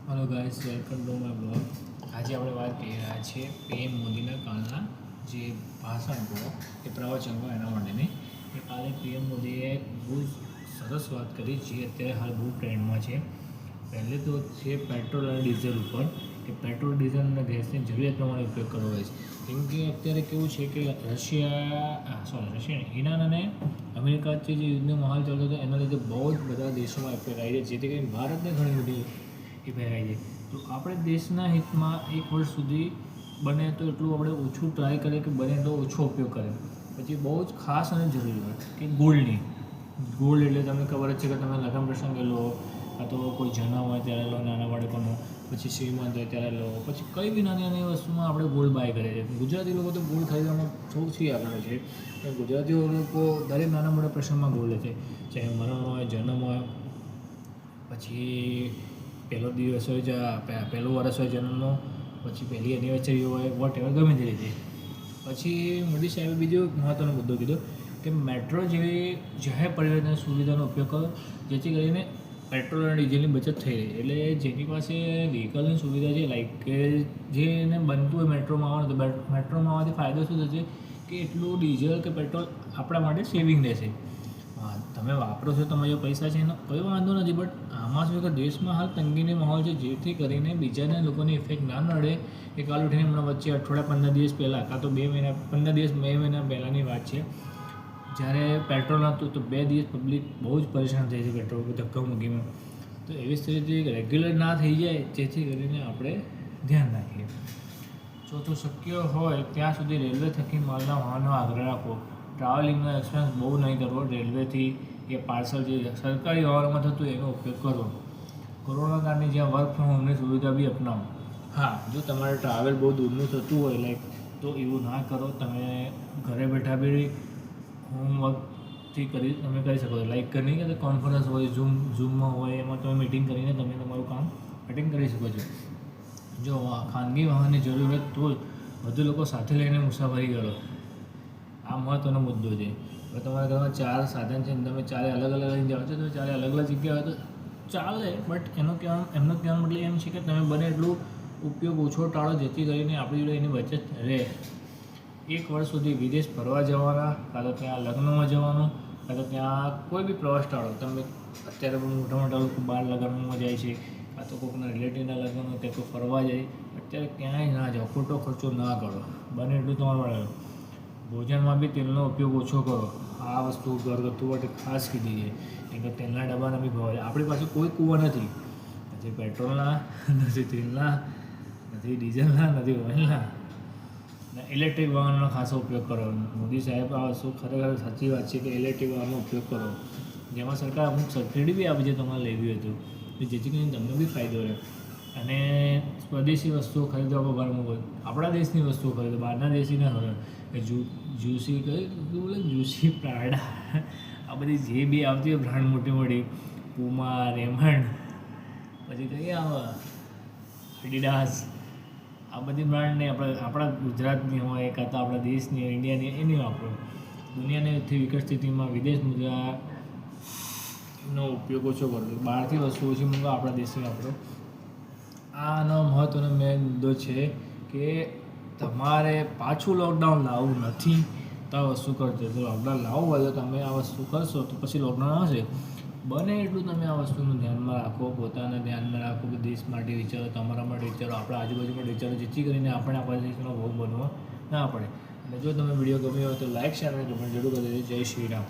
Hello guys, welcome to my blog. આજે આપણે વાત કરી રહ્યા છીએ પીએમ મોદીના કાલના જે ભાષણ કહો એ પ્રવચન કહો એના માટેની. એ કાલે પીએમ મોદીએ બહુ સરસ વાત કરી જે અત્યારે હાલ બહુ ટ્રેન્ડમાં છે. પહેલે તો છે પેટ્રોલ અને ડીઝલ ઉપર કે પેટ્રોલ ડીઝલ અને ગેસની જરૂરિયાત પ્રમાણે ઉપયોગ કરવો હોય છે. કેમ કે અત્યારે કેવું છે કે રશિયા ઈરાન અને અમેરિકા વચ્ચે જે યુદ્ધનો માહોલ ચાલતો હતો એના લીધે બહુ જ બધા દેશોમાં ઇફેક્ટ આવી છે, જેથી કરીને ભારતને ઘણી બધી ઇફેક્ટ આવી છે. તો આપણે દેશના હિતમાં એક વર્ષ સુધી બને તો એટલું આપણે ઓછું ટ્રાય કરીએ કે બને એટલો ઓછો ઉપયોગ કરે. પછી બહુ જ ખાસ અને જરૂરી હોય કે ગોલ્ડની. ગોલ્ડ એટલે તમને ખબર જ છે કે તમે લગ્ન પ્રસંગે લો, કાં તો કોઈ જન્મ હોય ત્યારે લો નાના બાળકોનો, પછી શ્રીમંત હોય ત્યારે લો, પછી કઈ બી નાની નાની વસ્તુમાં આપણે ગોલ્ડ બાય કરીએ છીએ. ગુજરાતી લોકો તો ગોલ્ડ ખરીદવામાં સૌથી આગળ છે. ગુજરાતીઓ લોકો દરેક નાના મોટા પ્રસંગમાં ગોલ્ડ લે છે, ચાહે મરણ હોય, જન્મ હોય, પછી પહેલો દિવસ હોય, પહેલું વર્ષ હોય જન્મનો, પછી પહેલી એનિવર્સરી હોય, વોટ એવર ગમે તે રીતે. પછી મોદી સાહેબે બીજો મહત્ત્વનો મુદ્દો કીધો કે મેટ્રો જેવી જાહેર પરિવહન સુવિધાનો ઉપયોગ કરો, જેથી કરીને પેટ્રોલ અને ડીઝલની બચત થઈ રહી. એટલે જેની પાસે વ્હીકલની સુવિધા છે, લાઈક કે જેને બનતું હોય મેટ્રોમાં આવવાનું, તો મેટ્રોમાં આવવાથી ફાયદો શું થશે કે એટલું ડીઝલ કે પેટ્રોલ આપણા માટે સેવિંગ રહેશે. હા, તમે વાપરો છો, તમારા જો પૈસા છે એનો કોઈ વાંધો નથી, બટ આમાં શું કે દેશમાં હાલ તંગીની માહોલ છે, જેથી કરીને બીજાના લોકોની ઇફેક્ટ ના નડે. એ કાલ ઉઠીને હમણાં વચ્ચે અઠવાડિયા 15 દિવસ પહેલાં, કાં તો 15 દિવસ 2 મહિના પહેલાંની વાત છે, જ્યારે પેટ્રોલ નહોતું તો 2 દિવસ પબ્લિક બહુ જ પરેશાન થઈ છે પેટ્રોલ પર ધક્કા મૂકીમાં. તો એવી સ્થિતિ રેગ્યુલર ના થઈ જાય, જેથી કરીને આપણે ધ્યાન રાખીએ. ચોથું, શક્ય હોય ત્યાં સુધી રેલવે થકી માલના વાહનનો આગ્રહ રાખવો. ટ્રાવેલિંગનો એક્સપેન્સ બહુ નહીં કરવો. રેલવેથી કે પાર્સલ જે સરકારી વાહનોમાં થતું એનો ઉપયોગ કરવો. કોરોના કાળની જ્યાં વર્ક ફ્રોમ હોમની સુવિધા બી અપનાવો. હા, જો તમારે ટ્રાવેલ બહુ દૂરનું થતું હોય લાઈક, તો એવું ના કરો. તમે ઘરે બેઠા બી હોમવર્કથી તમે કરી શકો છો. લાઈક નહીં કે કોન્ફરન્સ હોય, ઝૂમમાં હોય, એમાં તમે મિટિંગ કરીને તમે તમારું કામ અટેન્ડ કરી શકો છો. જો ખાનગી વાહનની જરૂર હોય તો જ વધુ લોકો સાથે લઈને મુસાફરી કરો. આ મહત્ત્વનો મુદ્દો છે. હવે તમારા ઘરમાં 4 સાધન છે અને તમે ચારે અલગ અલગ લઈને જાઓ છો, તો ચારે અલગ અલગ જગ્યા હોય તો ચાલે, બટ એમનો કહેવાનો મતલબ એમ છે કે તમે બને એટલું ઉપયોગ ઓછો ટાળો, જેથી કરીને આપણી જોડે એની બચત રહે. 1 વર્ષ સુધી વિદેશ ફરવા જવાના, કાં તો ત્યાં લગ્નમાં જવાનું, કાં તો ત્યાં કોઈ બી પ્રવાસ ટાળો. તમે અત્યારે પણ મોટા મોટા લોકો બહાર લગ્નમાં જાય છે, કાં તો કોઈકના રિલેટિવના લગ્ન હોય ત્યાં કોઈ ફરવા જાય, અત્યારે ક્યાંય ના જાઓ, ખોટો ખર્ચો ના કરો. બને એટલું તમારે મળે. ભોજનમાં બી તેલનો ઉપયોગ ઓછો કરો. આ વસ્તુ ઘરગથ્થુ માટે ખાસ કીધી છે, કેમ કે તેલના ડબ્બાના બી ભાવ છે. આપણી પાસે કોઈ કૂવા નથી પેટ્રોલના, નથી તેલના, નથી ડીઝલના, નથી ઓઇલના. ને ઇલેક્ટ્રિક વાહનનો ખાસો ઉપયોગ કરો. મોદી સાહેબ આ વસ્તુ ખરેખર સાચી વાત છે કે ઇલેક્ટ્રિક વાહનનો ઉપયોગ કરો, જેમાં સરકાર અમુક સબસિડી બી આપે છે તમારે લેવી હોય તો, જેથી કરીને તમને બી ફાયદો રહે. અને સ્વદેશી વસ્તુઓ ખરીદવા પર ભાર મૂકો. આપણા દેશની વસ્તુઓ ખરીદો, બહારના દેશી ના ખરીદો. જુસી પ્રાડા, આ બધી જે બી આવતી હોય બ્રાન્ડ મોટી મોટી, પુમા, રેમંડ, પછી કઈ આવે એડિડાસ, આ બધી બ્રાન્ડને આપણા ગુજરાતની હોય, કાં તો આપણા દેશની હોય, ઇન્ડિયાની, એની વાપરો. દુનિયાની વિકટ વિદેશ મુદ્રાનો ઉપયોગ ઓછો કરો. બહારથી વસ્તુ ઓછી મંગાવો, આપણા દેશની વાપરો. આનો મહત્ત્વનો મેન મુદ્દો છે કે તમારે પાછું લોકડાઉન લાવવું નથી તો આ વસ્તુ કરજો. જો લોકડાઉન લાવવું હોય તો તમે આ વસ્તુ કરશો તો પછી લોકડાઉન આવશે. બને એટલું તમે આ વસ્તુનું ધ્યાનમાં રાખો, પોતાના ધ્યાનમાં રાખો, કે દેશ માટે વિચારો, તમારા માટે વિચારો, આપણા આજુબાજુ માટે વિચારો, જેથી કરીને આપણે આપણા દેશનો ભોગ બનવો ના પડે. અને જો તમે વિડીયો ગમ્યો હોય તો લાઈક, શેર અને કમેન્ટ જરૂર કરી દેજો. જય શ્રી રામ.